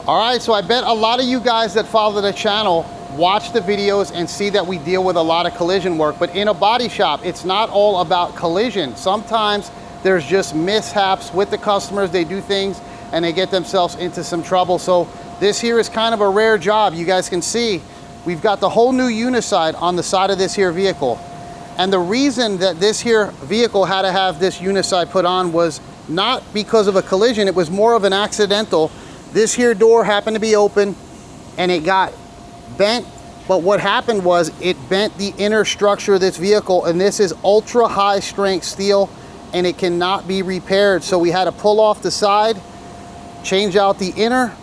All right, so I bet a lot of you guys that follow the channel watch the videos and see that we deal with a lot of collision work, but in a body shop, it's not all about collision. Sometimes there's just mishaps with the customers. They do things and they get themselves into some trouble. So this here is kind of a rare job. You guys can see we've got the whole new uniside on the side of this here vehicle. And the reason that this here vehicle had to have this uniside put on was not because of a collision, it was more of an accidental. This here door happened to be open and it got bent, but what happened was it bent the inner structure of this vehicle, and this is ultra high strength steel and it cannot be repaired. So we had to pull off the side, change out the inner,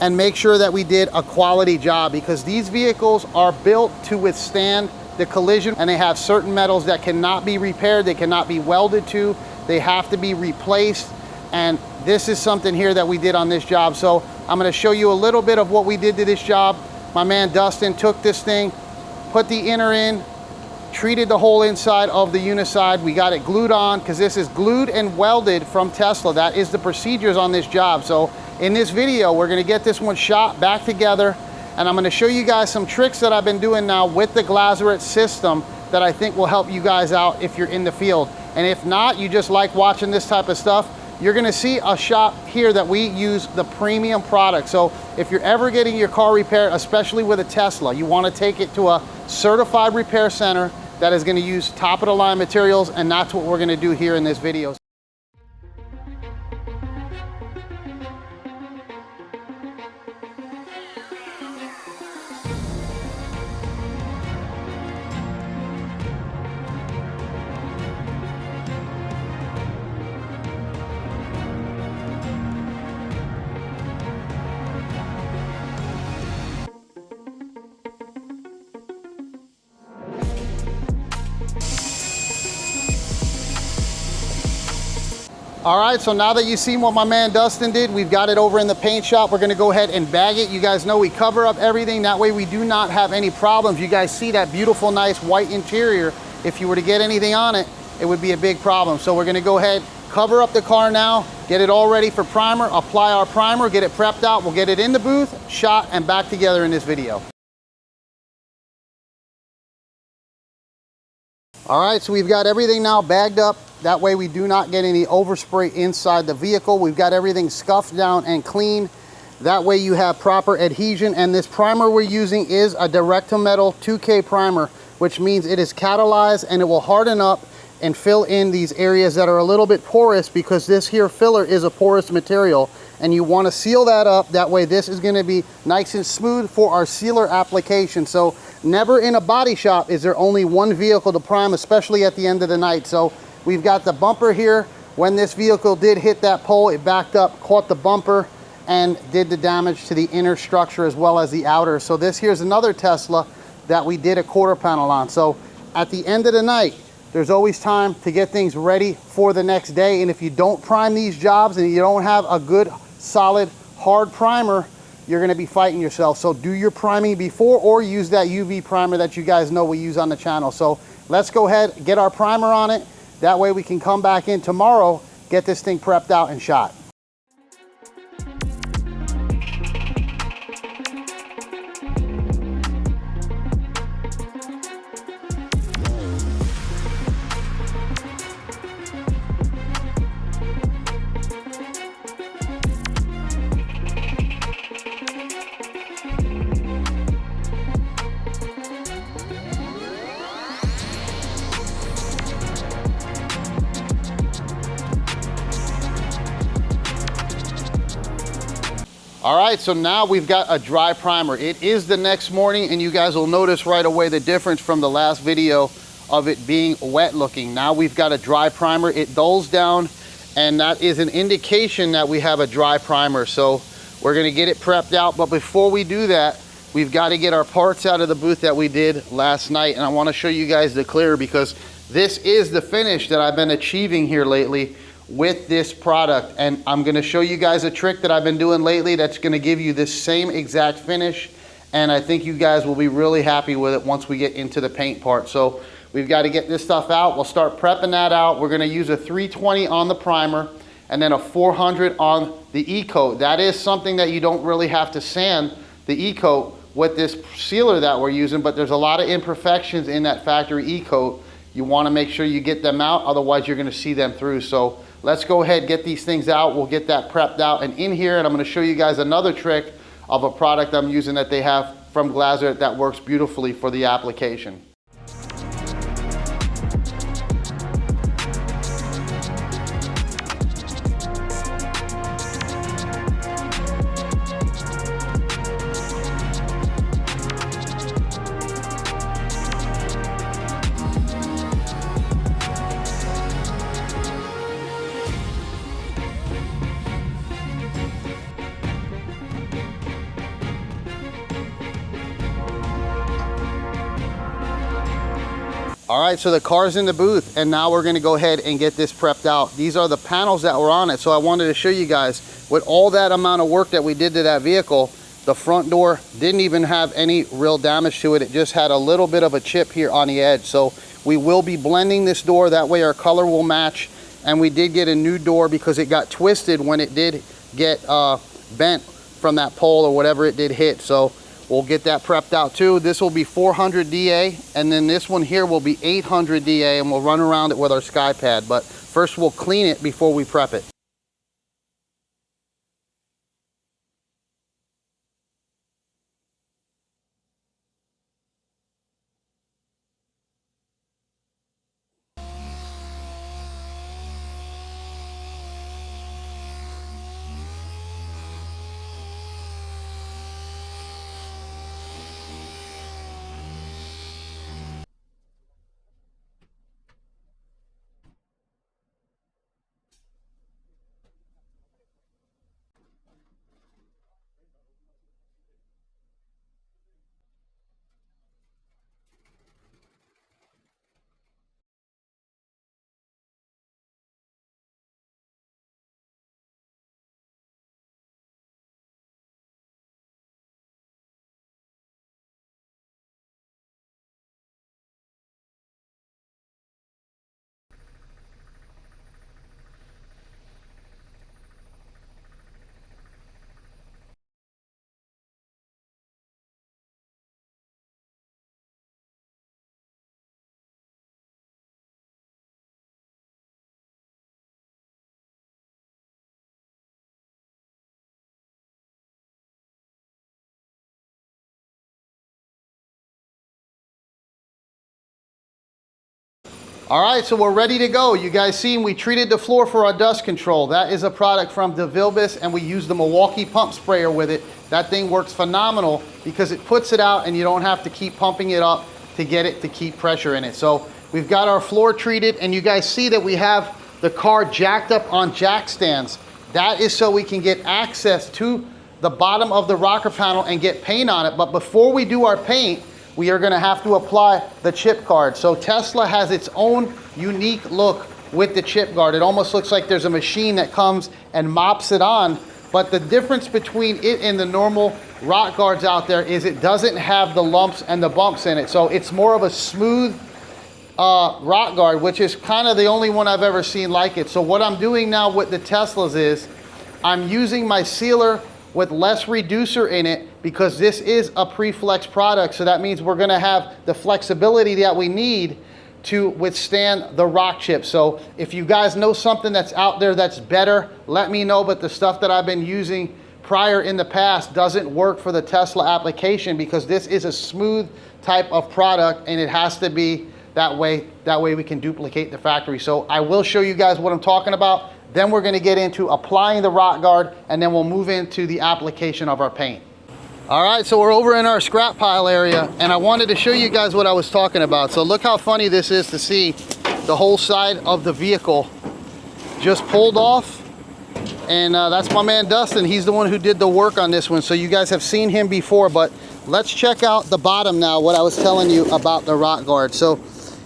and make sure that we did a quality job, because these vehicles are built to withstand the collision, and they have certain metals that cannot be repaired, they cannot be welded to, they have to be replaced. And this is something here that we did on this job. So I'm going to show you a little bit of what we did to this job. My man Dustin took this thing, put the inner in, treated the whole inside of the uniside. We got it glued on because this is glued and welded from Tesla. That is the procedures on this job. So in this video, we're going to get this one shot back together, and I'm going to show you guys some tricks that I've been doing now with the Glazeret system that I think will help you guys out if you're in the field. And if not, you just like watching this type of stuff, you're gonna see a shop here that we use the premium product. So if you're ever getting your car repaired, especially with a Tesla, you wanna take it to a certified repair center that is gonna use top of the line materials, and that's what we're gonna do here in this video. All right, so now that you've seen what my man Dustin did, we've got it over in the paint shop. We're gonna go ahead and bag it. You guys know we cover up everything. That way we do not have any problems. You guys see that beautiful, nice white interior. If you were to get anything on it, it would be a big problem. So we're gonna go ahead, cover up the car now, get it all ready for primer, apply our primer, get it prepped out. We'll get it in the booth, shot, and back together in this video. All right, so we've got everything now bagged up. That way we do not get any overspray inside the vehicle. We've got everything scuffed down and clean. That way you have proper adhesion. And this primer we're using is a direct-to-metal 2K primer, which means it is catalyzed and it will harden up and fill in these areas that are a little bit porous, because this here filler is a porous material and you want to seal that up. That way this is going to be nice and smooth for our sealer application. So never in a body shop is there only one vehicle to prime, especially at the end of the night. So we've got the bumper here. When this vehicle did hit that pole, it backed up, caught the bumper, and did the damage to the inner structure as well as the outer. So this here's another Tesla that we did a quarter panel on. So at the end of the night, there's always time to get things ready for the next day. And if you don't prime these jobs and you don't have a good, solid, hard primer, you're gonna be fighting yourself. So do your priming before, or use that UV primer that you guys know we use on the channel. So let's go ahead, get our primer on it. That way we can come back in tomorrow, get this thing prepped out and shot. All right, so now we've got a dry primer. It is the next morning, and you guys will notice right away the difference from the last video of it being wet looking. Now we've got a dry primer. It dulls down, and that is an indication that we have a dry primer. So we're gonna get it prepped out, but before we do that, we've got to get our parts out of the booth that we did last night. And I wanna show you guys the clear, because this is the finish that I've been achieving here lately with this product. And I'm gonna show you guys a trick that I've been doing lately that's gonna give you this same exact finish. And I think you guys will be really happy with it once we get into the paint part. So we've got to get this stuff out. We'll start prepping that out. We're gonna use a 320 on the primer. and then a 400 on the E-coat. That is something that you don't really have to sand the E-coat with this sealer that we're using, but there's a lot of imperfections in that factory E-coat. You want to make sure you get them out, otherwise you're going to see them through. So let's go ahead, get these things out. We'll get that prepped out and in here, and I'm going to show you guys another trick of a product I'm using that they have from Glazert that works beautifully for the application. All right, so the car's in the booth, and now we're gonna go ahead and get this prepped out. These are the panels that were on it, so I wanted to show you guys, with all that amount of work that we did to that vehicle, the front door didn't even have any real damage to it. It just had a little bit of a chip here on the edge. So we will be blending this door, that way our color will match. And we did get a new door because it got twisted when it did get bent from that pole or whatever it did hit. So we'll get that prepped out too. This will be 400 DA, and then this one here will be 800 DA, and we'll run around it with our sky pad. But first we'll clean it before we prep it. All right, so we're ready to go. You guys seen we treated the floor for our dust control. That is a product from DeVilbiss, and we use the Milwaukee pump sprayer with it. That thing works phenomenal because it puts it out and you don't have to keep pumping it up to get it to keep pressure in it. So we've got our floor treated, and you guys see that we have the car jacked up on jack stands. That is so we can get access to the bottom of the rocker panel and get paint on it. But before we do our paint, we are gonna have to apply the chip guard. So Tesla has its own unique look with the chip guard. It almost looks like there's a machine that comes and mops it on. But the difference between it and the normal rock guards out there is it doesn't have the lumps and the bumps in it. So it's more of a smooth rock guard, which is kind of the only one I've ever seen like it. So what I'm doing now with the Teslas is I'm using my sealer with less reducer in it because this is a pre-flex product. So that means we're gonna have the flexibility that we need to withstand the rock chip. So if you guys know something that's out there that's better, let me know. But the stuff that I've been using prior in the past doesn't work for the Tesla application because this is a smooth type of product and it has to be that way. That way we can duplicate the factory. So I will show you guys what I'm talking about. Then we're gonna get into applying the rock guard, and then we'll move into the application of our paint. All right, so we're over in our scrap pile area, and I wanted to show you guys what I was talking about. So look how funny this is to see the whole side of the vehicle just pulled off. And that's my man Dustin. He's the one who did the work on this one. So you guys have seen him before, but let's check out the bottom now, what I was telling you about the rock guard. So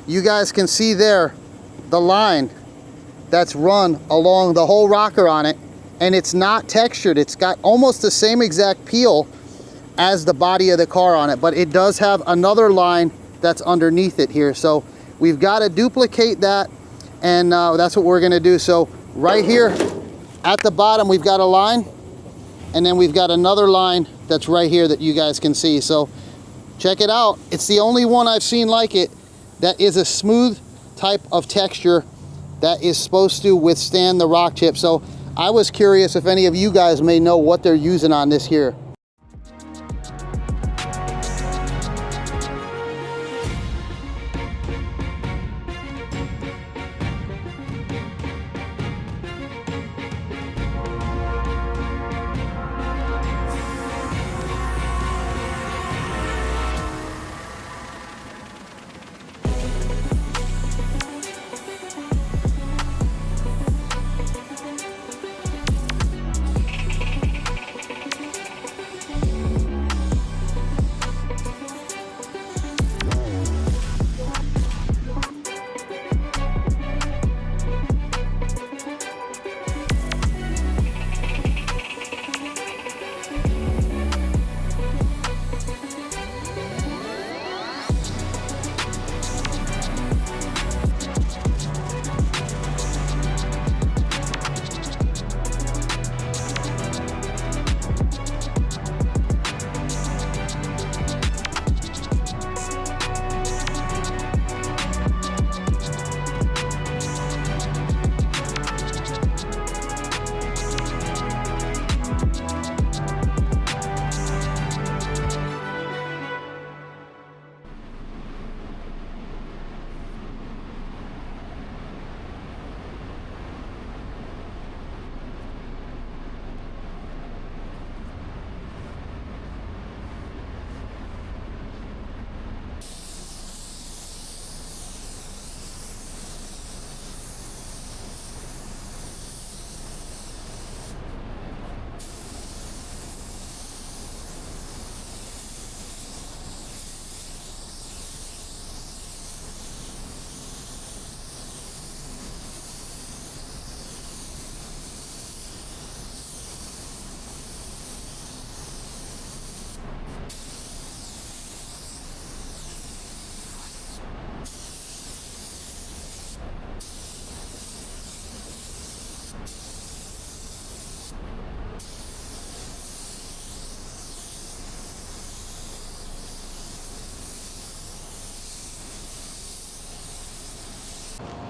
you guys can see there the line that's run along the whole rocker on it, and it's not textured. It's got almost the same exact peel as the body of the car on it, but it does have another line that's underneath it here. So we've got to duplicate that, and that's what we're gonna do. So right here At the bottom, we've got a line, and then we've got another line that's right here that you guys can see. So check it out. It's the only one I've seen like it that is a smooth type of texture that is supposed to withstand the rock chip. So I was curious if any of you guys may know what they're using on this here.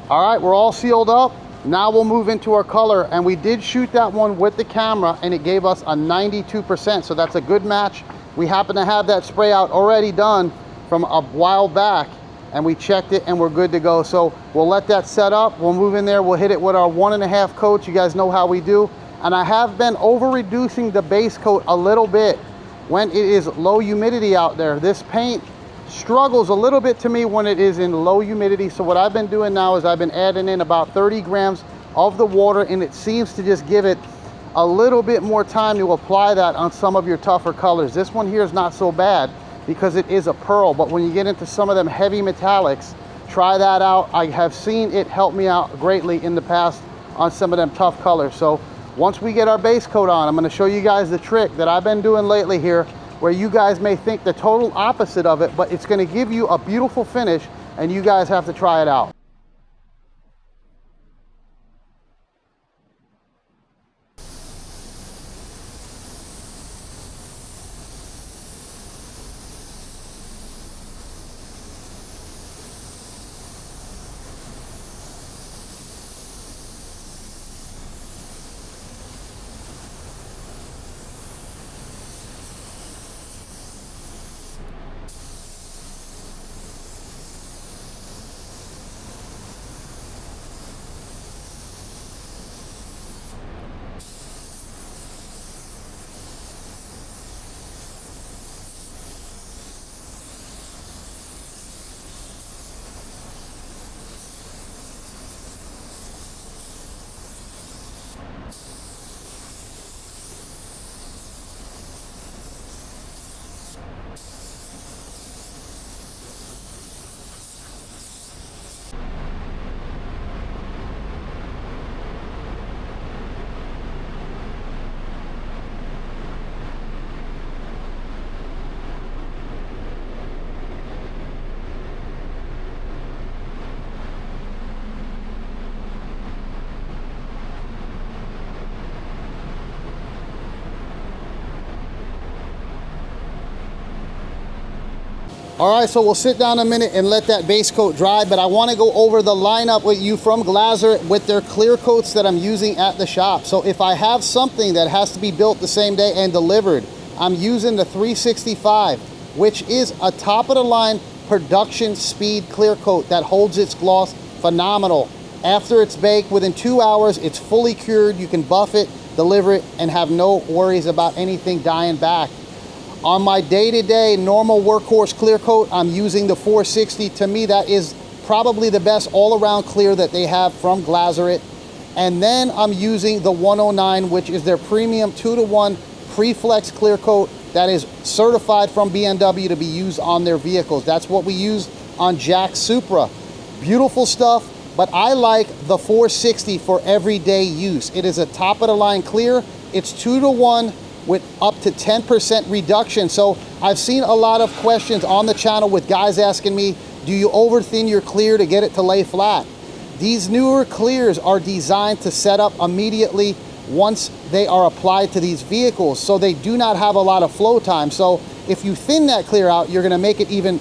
All right, we're all sealed up. Now we'll move into our color, and we did shoot that one with the camera and it gave us a 92%, so that's a good match. We happen to have that spray out already done from a while back, and we checked it and we're good to go. So we'll let that set up, we'll move in there, we'll hit it with our 1.5 coats. You guys know how we do. And I have been over reducing the base coat a little bit when it is low humidity out there. This paint struggles a little bit to me when it is in low humidity. So what I've been doing now is I've been adding in about 30 grams of the water, and it seems to just give it a little bit more time to apply that on some of your tougher colors. This one here is not so bad because it is a pearl, but when you get into some of them heavy metallics, try that out. I have seen it help me out greatly in the past on some of them tough colors. So once we get our base coat on, I'm going to show you guys the trick that I've been doing lately here, where you guys may think the total opposite of it, but it's going to give you a beautiful finish, and you guys have to try it out. All right, so we'll sit down a minute and let that base coat dry, but I want to go over the lineup with you from Glazor with their clear coats that I'm using at the shop. So if I have something that has to be built the same day and delivered, I'm using the 365, which is a top of the line production speed clear coat that holds its gloss phenomenal. After it's baked, within 2 hours, it's fully cured. You can buff it, deliver it, and have no worries about anything dying back. On my day-to-day normal workhorse clear coat, I'm using the 460. To me, that is probably the best all-around clear that they have from Glazor. And then I'm using the 109, which is their premium 2-to-1 pre-flex clear coat that is certified from BMW to be used on their vehicles. That's what we use on Jack's Supra. Beautiful stuff, but I like the 460 for everyday use. It is a top-of-the-line clear. It's 2-to-1 with up to 10% reduction. So I've seen a lot of questions on the channel with guys asking me, do you over thin your clear to get it to lay flat? These newer clears are designed to set up immediately once they are applied to these vehicles, so they do not have a lot of flow time. So if you thin that clear out, you're gonna make it even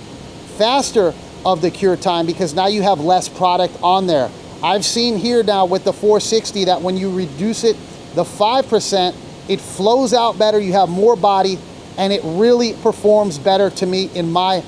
faster of the cure time because now you have less product on there. I've seen here now with the 460 that when you reduce it the 5%, it flows out better, you have more body, and it really performs better to me in my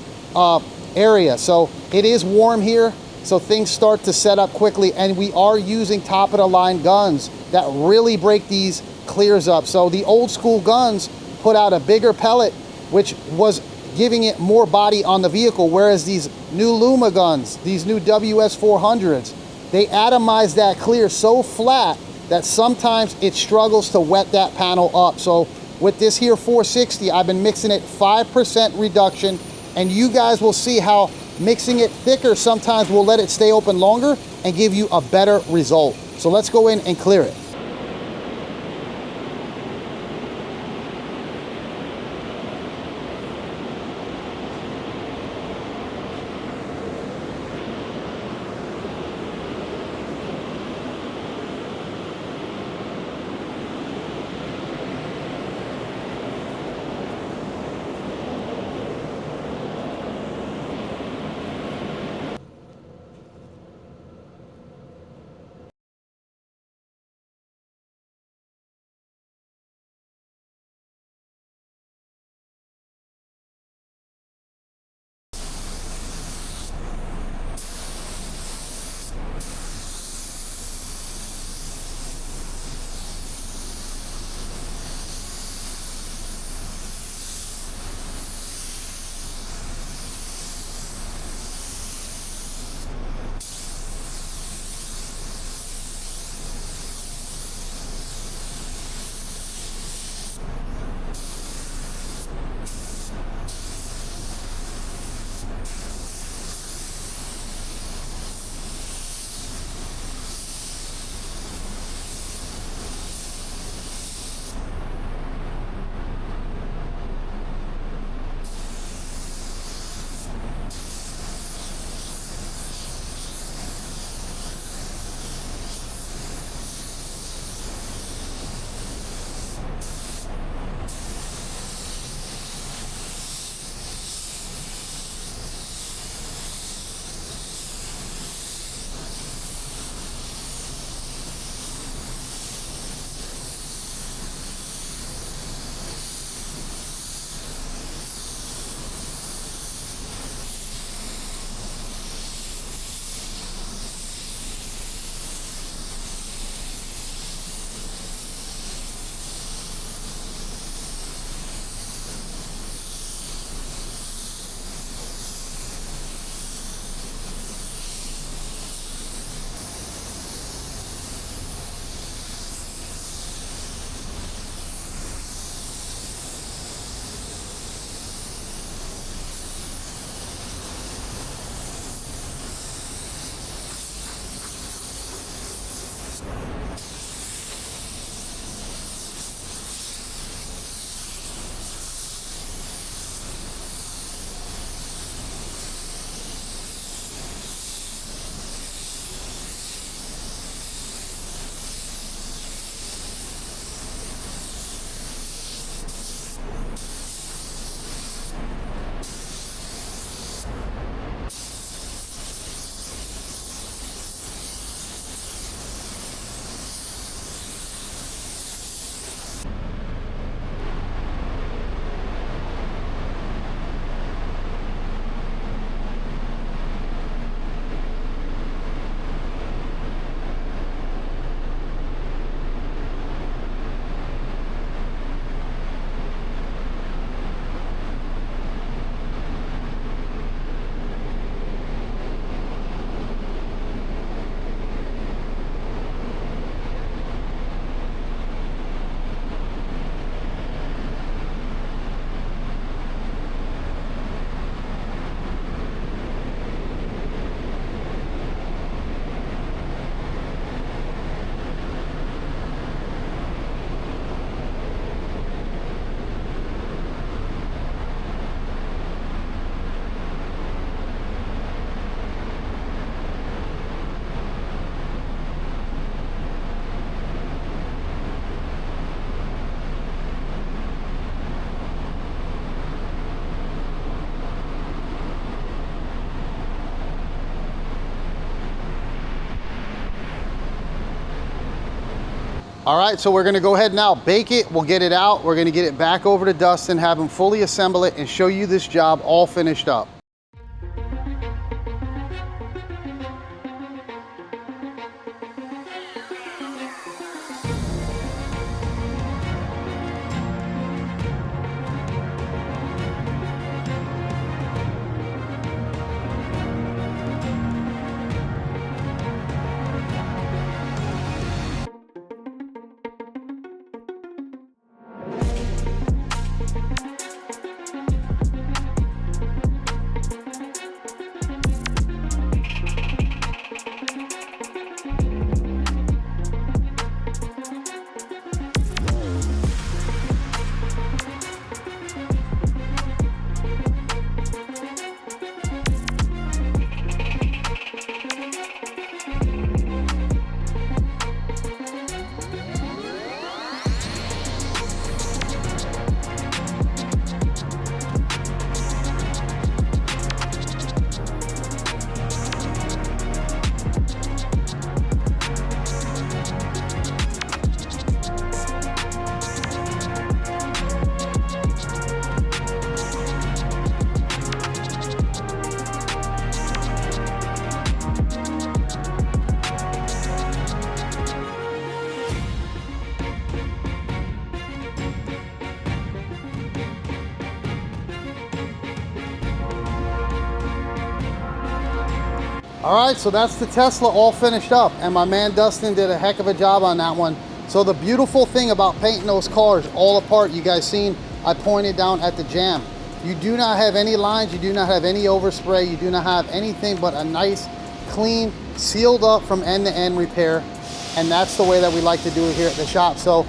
area. So it is warm here, so things start to set up quickly, and we are using top of the line guns that really break these clears up. So the old school guns put out a bigger pellet, which was giving it more body on the vehicle, whereas these new Luma guns, these new WS400s, they atomize that clear so flat that sometimes it struggles to wet that panel up. So with this here 460, I've been mixing it 5% reduction, and you guys will see how mixing it thicker sometimes will let it stay open longer and give you a better result. So let's go in and clear it. All right, so we're gonna go ahead now, bake it, we'll get it out, we're gonna get it back over to Dustin, have him fully assemble it and show you this job all finished up. All right, so that's the Tesla all finished up, and my man Dustin did a heck of a job on that one. So the beautiful thing about painting those cars all apart, you guys seen, I pointed down at the jam. You do not have any lines, you do not have any overspray, you do not have anything but a nice, clean, sealed up from end to end repair. And that's the way that we like to do it here at the shop. So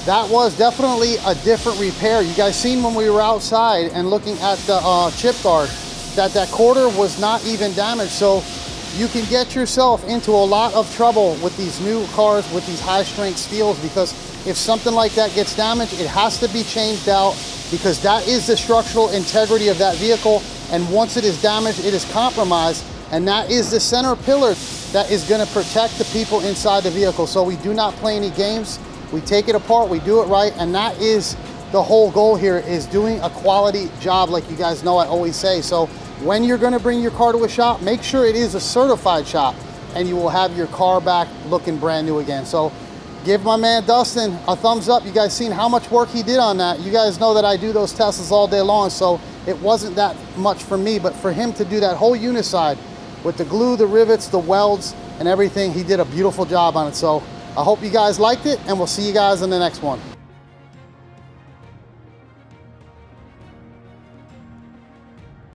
that was definitely a different repair. You guys seen when we were outside and looking at the chip guard, that quarter was not even damaged. So you can get yourself into a lot of trouble with these new cars with these high strength steels, because if something like that gets damaged, it has to be changed out, because that is the structural integrity of that vehicle. And once it is damaged, it is compromised, and that is the center pillar that is going to protect the people inside the vehicle. So we do not play any games. We take it apart, we do it right, and that is the whole goal here, is doing a quality job, like you guys know I always say. So when you're going to bring your car to a shop, make sure it is a certified shop, and you will have your car back looking brand new again. So give my man Dustin a thumbs up. You guys seen how much work he did on that. You guys know that I do those Teslas all day long, so it wasn't that much for me, but for him to do that whole uniside with the glue, the rivets, the welds, and everything, he did a beautiful job on it. So I hope you guys liked it, and we'll see you guys in the next one.